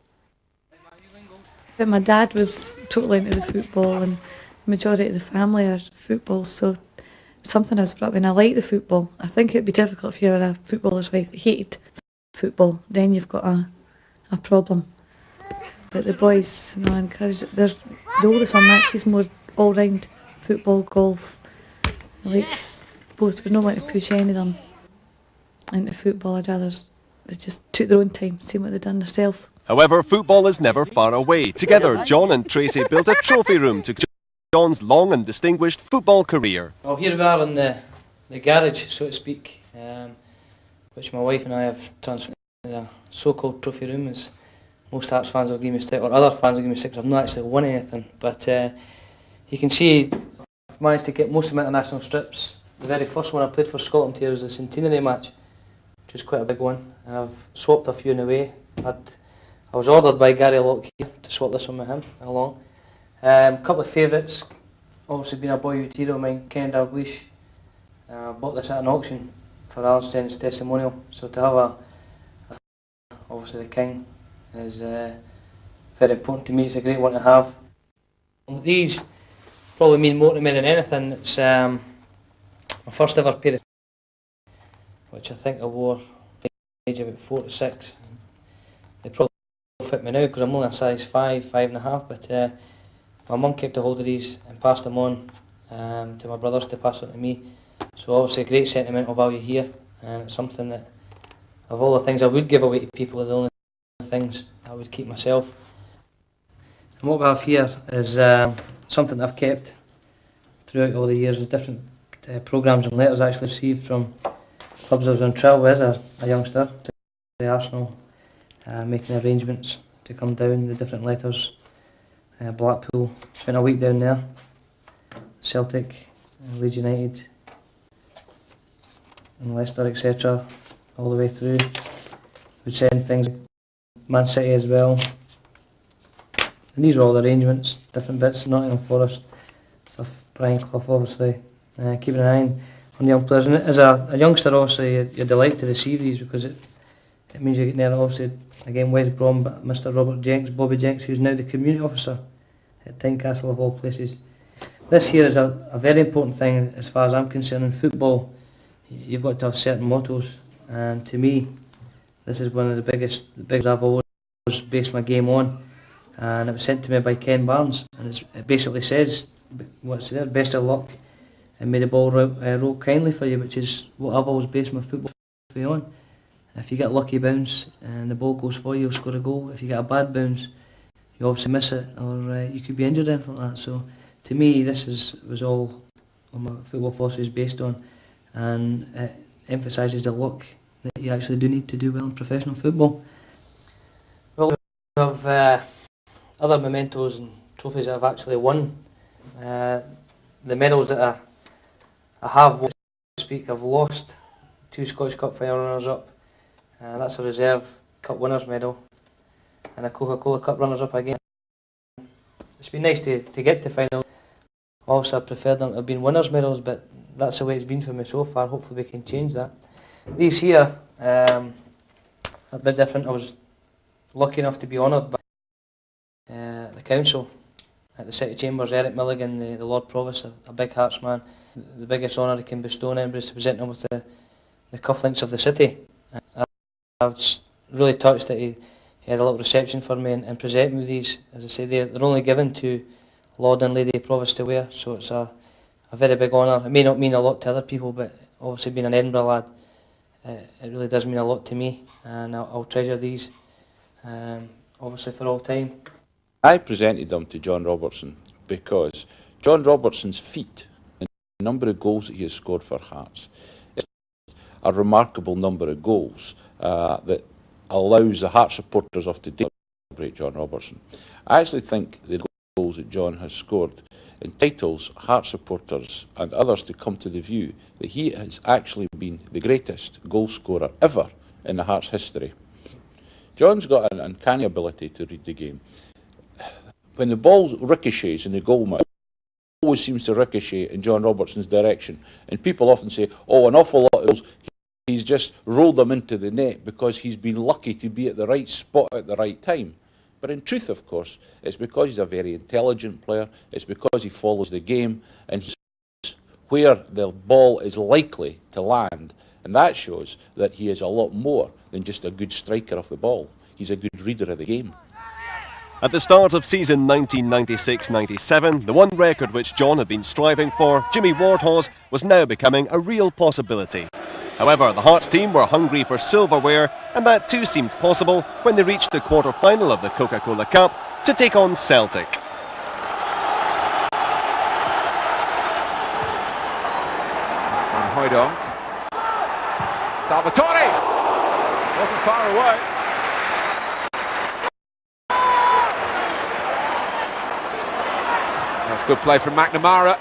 But my dad was totally into the football, and the majority of the family are football, so something I was brought up in. I like the football. I think it'd be difficult if you were a footballer's wife that hated football. Then you've got a problem. But the boys, you know, I encourage. They're the oldest one, Mac. He's more all round football, golf. He likes both. We don't want to push any of them into football. I'd rather they just took their own time, see what they'd done themselves. However, football is never far away. Together, John and Tracy built a trophy room to John's long and distinguished football career. Well, here we are in the garage, so to speak, which my wife and I have transferred into a so-called trophy room, as most Hearts fans will give me stick, or other fans will give me stick, 'cause I've not actually won anything. But you can see I've managed to get most of my international strips. The very first one I played for Scotland here was the centenary match, which is quite a big one, and I've swapped a few in the way. I was ordered by Gary Locke here to swap this one with him along. A couple of favourites, obviously being a boyhood hero of mine, Ken Dalglish. Bought this at an auction for Alan Stenn's testimonial, so to have obviously the King is very important to me. It's a great one to have. These probably mean more to me than anything. It's my first ever pair of, which I think I wore at the age of about 4 to 6. They probably fit me now because I'm only a size 5, 5.5, but my mum kept a hold of these and passed them on to my brothers to pass on to me. So obviously a great sentimental value here, and it's something that, of all the things I would give away to people, are the only things I would keep myself. And what we have here is something I've kept throughout all the years, of different programmes and letters I actually received from clubs I was on trial with as a youngster, to the Arsenal, making arrangements to come down, the different letters. Blackpool, spent a week down there, Celtic, Leeds United, and Leicester, etc., all the way through. We'd send things, Man City as well. And these were all the arrangements, different bits, Nottingham Forest, stuff, Brian Clough obviously, keeping an eye on the young players. And as a youngster, obviously, you're delighted to receive these because it means you're getting there, obviously, again, West Brom, Mr. Robert Jenks, Bobby Jenks, who's now the community officer at Tynecastle of all places. This here is a very important thing as far as I'm concerned. In football, you've got to have certain mottos, and to me, this is one of the biggest I've always based my game on. And it was sent to me by Ken Barnes, and it basically says, what's there, best of luck, and may the ball roll kindly for you, which is what I've always based my football on. If you get a lucky bounce and the ball goes for you, you'll score a goal. If you get a bad bounce, you obviously miss it, or you could be injured or anything like that. So to me, this was all my football philosophy is based on, and it emphasises the luck that you actually do need to do well in professional football. Well, we have other mementos and trophies that I've actually won. The medals that I have won, to speak, I've lost 2 Scottish Cup final runners-up. That's a reserve cup winners medal, and a Coca-Cola Cup runners-up again. It's been nice to get to final. Obviously I preferred them to have been winners medals, but that's the way it's been for me so far. Hopefully we can change that. These here, a bit different. I was lucky enough to be honoured by the council at the City Chambers, Eric Milligan, the Lord Provost, a big Hearts man. The biggest honour he can bestow on anybody is to present him with the cufflinks of the city. I was really touched that he had a little reception for me and presented me with these. As I say, they're only given to Lord and Lady Provost to wear, so it's a very big honour. It may not mean a lot to other people, but obviously being an Edinburgh lad, it really does mean a lot to me, and I'll treasure these, obviously for all time. I presented them to John Robertson because John Robertson's feat and the number of goals that he has scored for Hearts is a remarkable number of goals that allows the Hearts supporters of today to celebrate John Robertson. I actually think the goals that John has scored entitles Hearts supporters and others to come to the view that he has actually been the greatest goal scorer ever in the Hearts history. John's got an uncanny ability to read the game. When the ball ricochets in the goal mouth, it always seems to ricochet in John Robertson's direction. And people often say, oh, an awful lot of goals, he's just rolled them into the net because he's been lucky to be at the right spot at the right time. But in truth, of course, it's because he's a very intelligent player, it's because he follows the game, and he's where the ball is likely to land, and that shows that he is a lot more than just a good striker of the ball. He's a good reader of the game. At the start of season 1996-97, the one record which John had been striving for, Jimmy Wardhawes, was now becoming a real possibility. However, the Hearts team were hungry for silverware, and that too seemed possible when they reached the quarter-final of the Coca-Cola Cup to take on Celtic. Van Hooijdonk. Salvatore! Wasn't far away. That's good play from McNamara.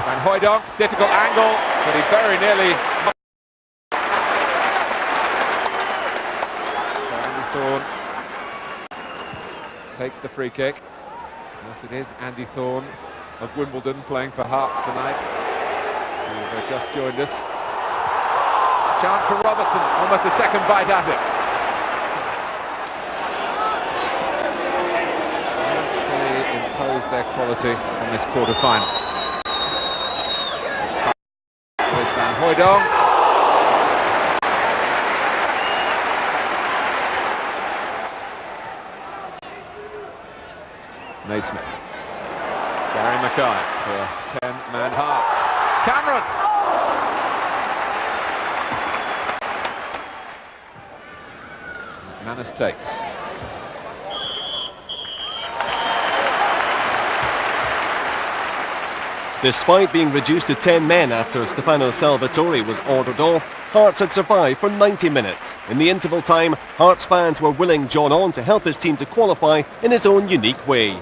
Van Hooijdonk, difficult angle, but he very nearly... So Andy Thorne takes the free kick. Yes, it is Andy Thorne of Wimbledon playing for Hearts tonight. Who've just joined us. Chance for Robertson, almost a second bite at it. Impose their quality on this quarter-final. With Van Hooijdonk. Naismith. Gary Mackay for 10-man Hearts. Cameron! Manus takes. Despite being reduced to 10 men after Stefano Salvatore was ordered off, Hearts had survived for 90 minutes. In the interval time, Hearts fans were willing John on to help his team to qualify in his own unique way.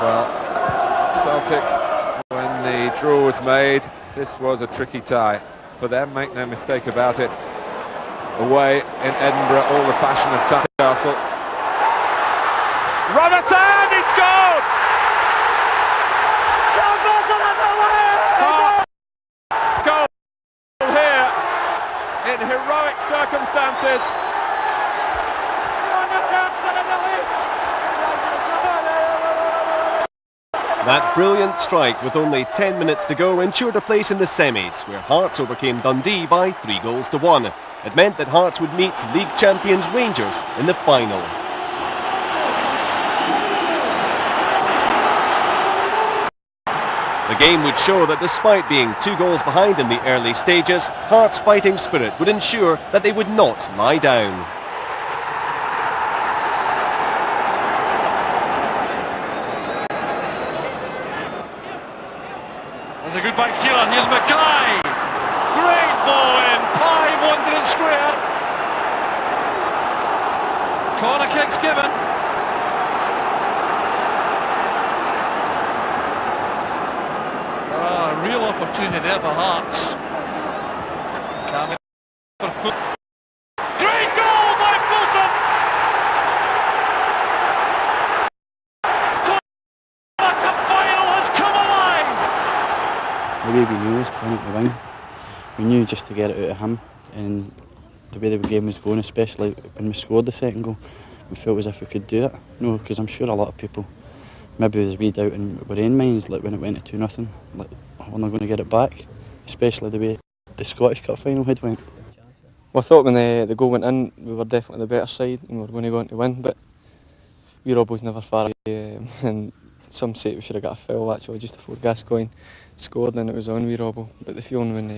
Well, Celtic, when the draw was made, this was a tricky tie for them, make no mistake about it. Away in Edinburgh, all the passion of Tynecastle. Robertson, he scored! Hearts goal here in heroic circumstances. That brilliant strike with only 10 minutes to go ensured a place in the semis, where Hearts overcame Dundee by 3-1. It meant that Hearts would meet league champions Rangers in the final. The game would show that despite being 2 goals behind in the early stages, Hearts' fighting spirit would ensure that they would not lie down. There's a good back heel on. Here's Mackay. Great ball in. Pye wandering square. Corner kick's given. Real opportunity there for Hearts. Great goal by Fulton! The cup final has come alive! The way we knew was playing at the wing. We knew just to get it out of him, and the way the game was going, especially when we scored the second goal, we felt as if we could do it. No, because I'm sure a lot of people maybe there's a wee doubt in our own minds, like when it went to 2-0, like we're not going to get it back, especially the way the Scottish Cup final had went. Well, I thought when the goal went in, we were definitely the better side and we were going to go on to win, but we Robbo's never far away, and some say we should have got a foul actually just before Gascoigne scored and it was on wee Robbo, but the feeling when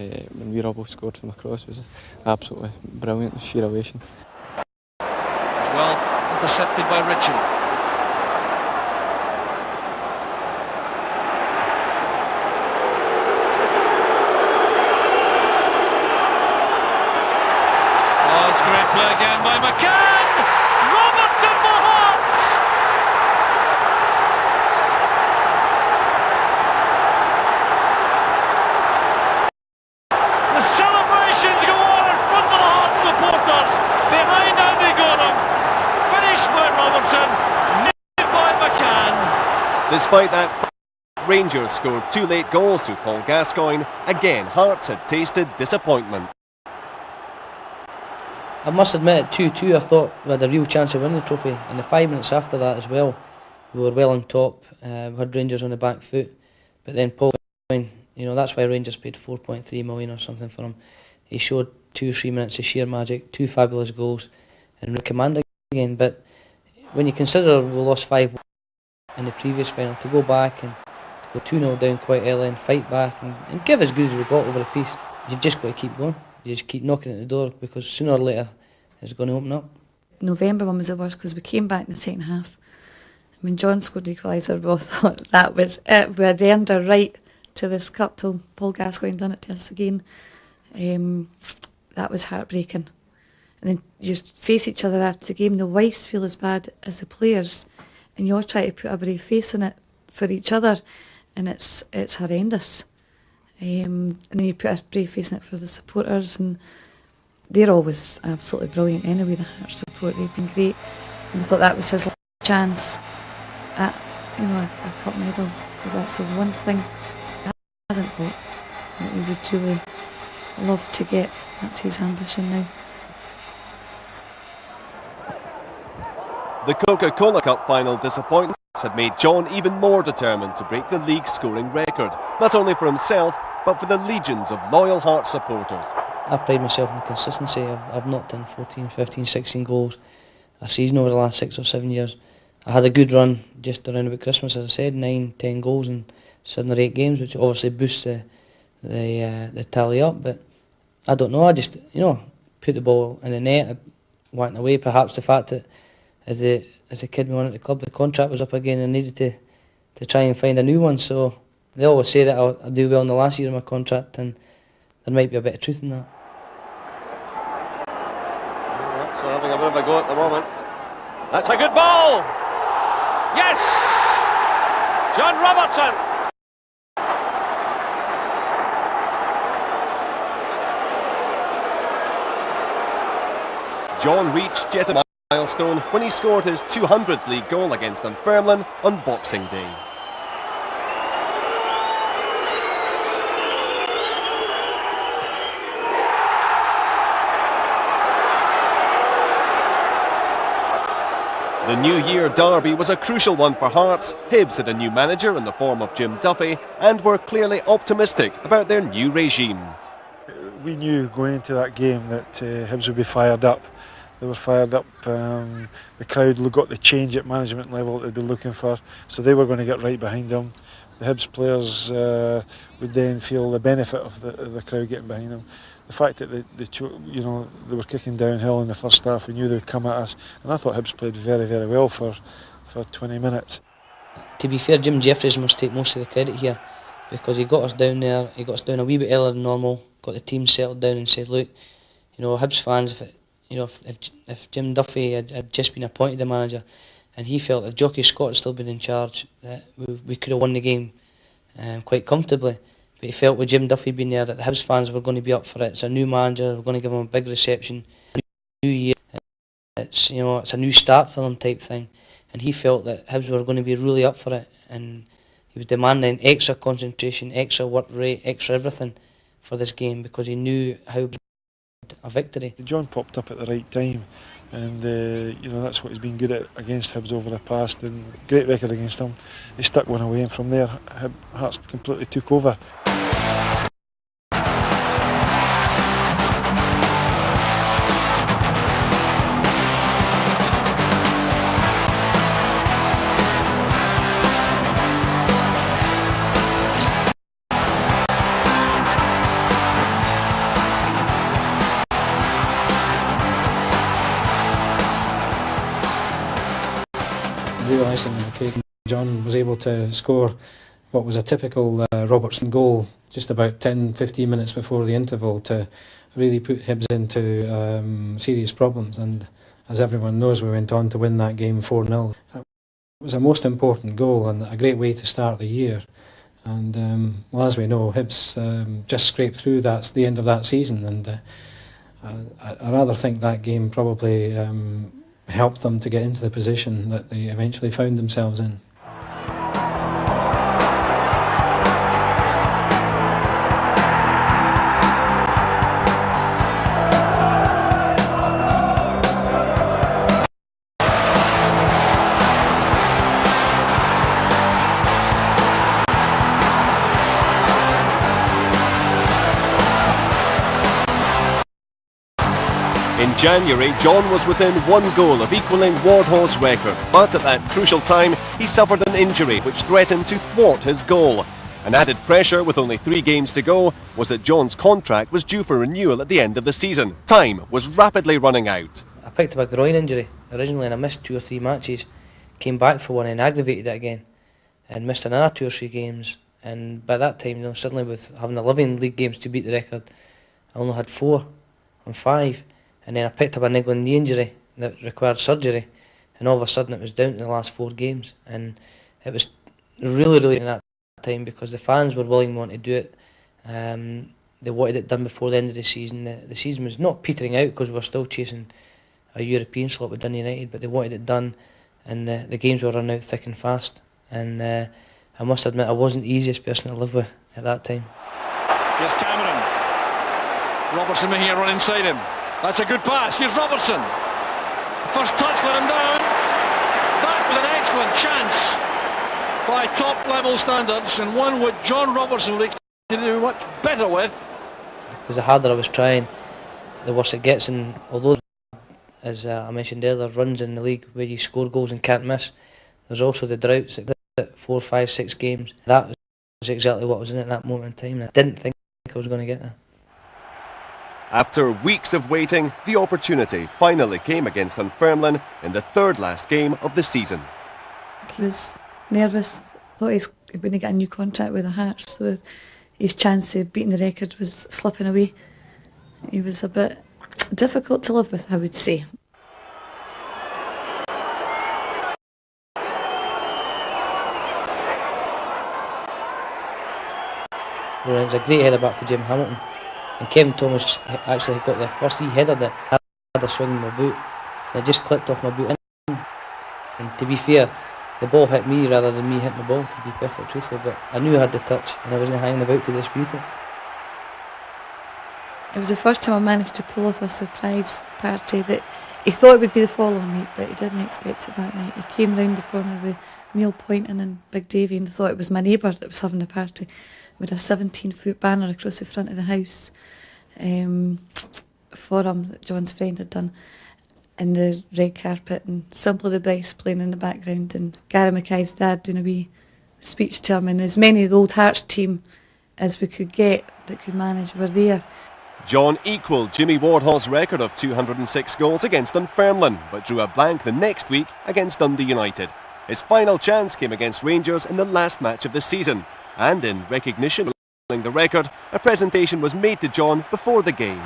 wee Robbo scored from across was absolutely brilliant, sheer elation. Well intercepted by Ritchie. Great play again by McCann! Robertson for Hearts! The celebrations go on in front of the Hearts supporters, behind Andy Gorham, finished by Robertson, made by McCann. Despite that, Rangers scored 2 late goals through Paul Gascoigne. Again, Hearts had tasted disappointment. I must admit, at 2-2, I thought we had a real chance of winning the trophy, and the 5 minutes after that as well, we were well on top. We had Rangers on the back foot, but then Paul, that's why Rangers paid 4.3 million or something for him. He showed 2 or 3 minutes of sheer magic, 2 fabulous goals, and we commanded again. But when you consider we lost 5 in the previous final, to go back and to go 2-0 down quite early and fight back and give as good as we got over the piece, you've just got to keep going. You just keep knocking at the door, because sooner or later it's going to open up. November one was the worst because we came back in the second half. When John scored the equaliser, we all thought that was it. We had earned our right to this cup till Paul Gascoigne done it to us again. That was heartbreaking. And then you face each other after the game. The wives feel as bad as the players, and you all try to put a brave face on it for each other, and it's horrendous. And then you put a brave face on it for the supporters, and they're always absolutely brilliant anyway, the Hearts support. They've been great. And we thought that was his last chance at a cup medal, because that's the one thing that hasn't got that he would really love to get. That's his ambition now. The Coca-Cola Cup final disappointments had made John even more determined to break the league scoring record, not only for himself, but for the legions of loyal Hearts supporters. I pride myself on the consistency. I've not done 14, 15, 16 goals a season over the last 6 or 7 years. I had a good run just around about Christmas, as I said, 9, 10 goals in 7 or 8 games, which obviously boosts the tally up. But I don't know, I just, put the ball in the net, I went away. Perhaps the fact that as a kid we won at the club, the contract was up again and I needed to try and find a new one. So they always say that I'll do well in the last year of my contract, and there might be a bit of truth in that. So having a bit of a go at the moment. That's a good ball! Yes! John Robertson! John reached yet a milestone when he scored his 200th league goal against Dunfermline on Boxing Day. The New Year derby was a crucial one for Hearts. Hibs had a new manager in the form of Jim Duffy and were clearly optimistic about their new regime. We knew going into that game that Hibs would be fired up. They were fired up. The crowd got the change at management level that they'd been looking for, so they were going to get right behind them. The Hibs players would then feel the benefit of the crowd getting behind them. The fact that they were kicking downhill in the first half, we knew they would come at us, and I thought Hibs played very, very well for 20 minutes. To be fair, Jim Jeffries must take most of the credit here, because he got us down there. He got us down a wee bit earlier than normal, got the team settled down and said, look, Hibs fans, if Jim Duffy had just been appointed the manager, and he felt if Jockey Scott had still been in charge, that we could have won the game quite comfortably. But he felt with Jim Duffy being there that the Hibs fans were going to be up for it. It's a new manager, we're going to give him a big reception, new year. It's a new start for them type thing, and he felt that Hibs were going to be really up for it, and he was demanding extra concentration, extra work rate, extra everything for this game, because he knew how a victory. John popped up at the right time, and that's what he's been good at against Hibs over the past, and great record against them. He stuck one away, and from there Hearts completely took over. Realising that John was able to score what was a typical Robertson goal just about 10-15 minutes before the interval to really put Hibs into serious problems, and as everyone knows, we went on to win that game 4-0. It was a most important goal and a great way to start the year, and as we know, Hibs just scraped through the end of that season, and I rather think that game probably helped them to get into the position that they eventually found themselves in. January, John was within 1 goal of equalling Wardhall's record, but at that crucial time, he suffered an injury which threatened to thwart his goal. An added pressure, with only 3 games to go, was that John's contract was due for renewal at the end of the season. Time was rapidly running out. I picked up a groin injury originally and I missed 2 or 3 matches, came back for one and aggravated it again and missed another 2 or 3 games, and by that time, you know, suddenly with having 11 league games to beat the record, I only had 4 and 5, and then I picked up a niggling knee injury that required surgery, and all of a sudden it was down to the last 4 games, and it was really in that time because the fans were willing to do it. They wanted it done before the end of the season. The season was not petering out because we were still chasing a European slot with Dundee United, but they wanted it done, and the games were running out thick and fast. And I must admit, I wasn't the easiest person to live with at that time. Here's Cameron. Robertson making a run inside him. That's a good pass. Here's Robertson. First touch let him down. Back with an excellent chance by top level standards, and one which John Robertson would expect to do much better with. Because the harder I was trying, the worse it gets, and although, as I mentioned earlier, runs in the league where you score goals and can't miss, there's also the droughts at 4, 5, 6 games. That was exactly what was in it at that moment in time. I didn't think I was going to get there. After weeks of waiting, the opportunity finally came against Dunfermline in the 3rd last game of the season. He was nervous, thought he wouldn't get a new contract with the Hearts, so his chance of beating the record was slipping away. He was a bit difficult to live with, I would say. Well, it was a great header back for Jim Hamilton, and Kevin Thomas actually got the first header that had a swing in my boot, and it just clipped off my boot. And to be fair, the ball hit me rather than me hitting the ball, to be perfectly truthful, but I knew I had the touch and I wasn't hanging about to dispute it. It was the first time I managed to pull off a surprise party that he thought it would be the following week, but he didn't expect it that night. He came round the corner with Neil Poynton and Big Davy and thought it was my neighbour that was having the party, with a 17-foot banner across the front of the house for him that John's friend had done, in the red carpet, and Simple the Best playing in the background, and Gary Mackay's dad doing a wee speech to him, and as many of the Old Hearts team as we could get that could manage were there. John equalled Jimmy Wardhall's record of 206 goals against Dunfermline, but drew a blank the next week against Dundee United. His final chance came against Rangers in the last match of the season, and in recognition of the record, a presentation was made to John before the game.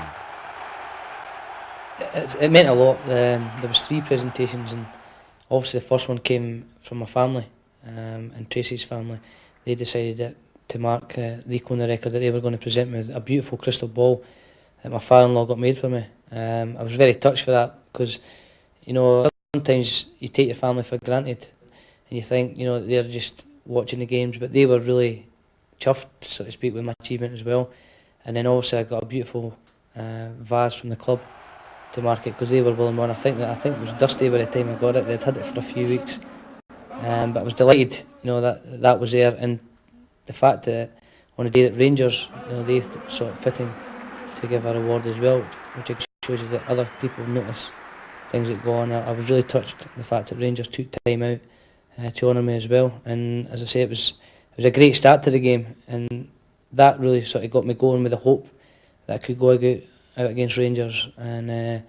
It meant a lot. There was 3 presentations, and obviously the first one came from my family and Tracy's family. They decided to mark the equal the record that they were going to present me with a beautiful crystal ball that my father-in-law got made for me. I was very touched for that because, you know, sometimes you take your family for granted and you think, you know, they're just watching the games, but they were really chuffed, so to speak, with my achievement as well. And then obviously I got a beautiful vase from the club to mark it because they were willing one. I think it was dusty by the time I got it. They'd had it for a few weeks, but I was delighted, you know, that was there, and the fact that on the day that Rangers, you know, they saw it fitting to give a reward as well, which shows you that other people notice things that go on. I was really touched the fact that Rangers took time out to honour me as well, and as I say, it was a great start to the game, and that really sort of got me going with the hope that I could go out against Rangers and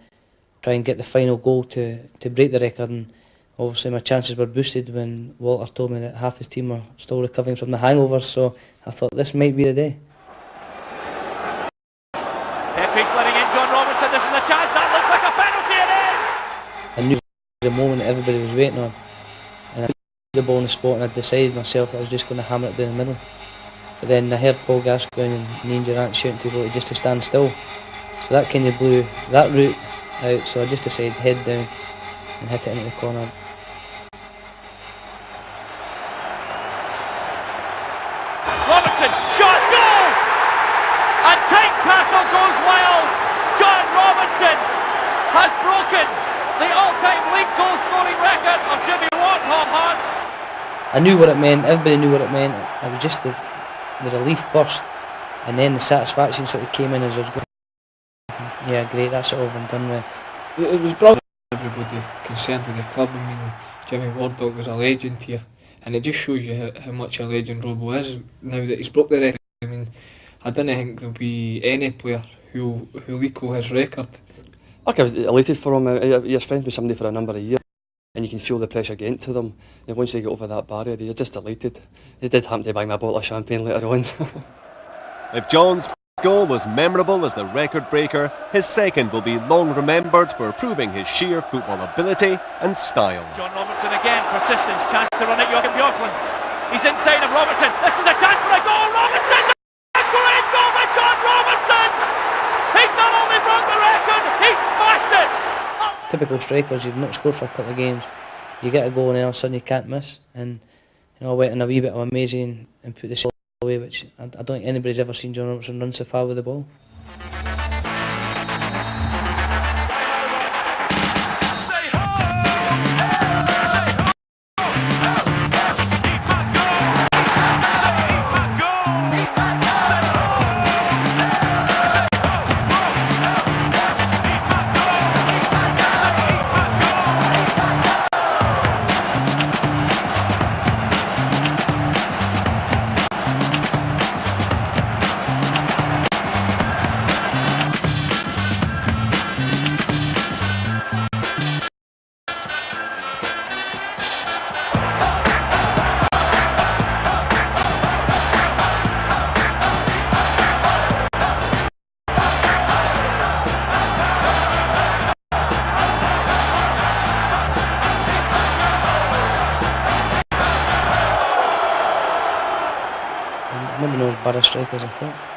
try and get the final goal to break the record. And obviously my chances were boosted when Walter told me that half his team were still recovering from the hangovers, so I thought this might be the day. Petrie's letting in John Robertson. This is a chance. That looks like a penalty. It is. I knew it was a moment that everybody was waiting on, and I put the ball on the spot, and I decided myself that I was just going to hammer it down the middle. But then I heard Paul Gascoigne and Ian Durant shouting to goalie just to stand still, so that kind of blew that route out. So I just decided head down and hit it into the corner. Robertson, shot, goal! And Tynecastle goes wild. John Robertson has broken the all-time league goal-scoring record of Jimmy Wardhall Hearts. I knew what it meant. Everybody knew what it meant. It was just the relief first, and then the satisfaction sort of came in as I was going, yeah, great, that's it over and done with. It was brilliant. Everybody concerned with the club. I mean, Jimmy Wardle was a legend here, and it just shows you how much a legend Robbo is now that he's broke the record. I mean, I don't think there'll be any player who'll equal his record. I was elated for him. You're friends with somebody for a number of years, and you can feel the pressure getting to them. And once they get over that barrier, you're just delighted. They did happen to buy me a bottle of champagne later on. If John's goal was memorable as the record breaker, his second will be long remembered for proving his sheer football ability and style. John Robertson again, persistence, chance to run it, Joachim Björklund. He's inside of Robertson. This is a chance for a goal. Robertson! A great goal by John Robertson! He's not only broke the record, he's smashed it! Typical strikers, you've not scored for a couple of games, you get a goal and all of a sudden you can't miss. And I went in a wee bit of amazing and put the ball away, which I don't think anybody's ever seen John Robertson run so far with the ball. Maybe not as bad a strike as I thought.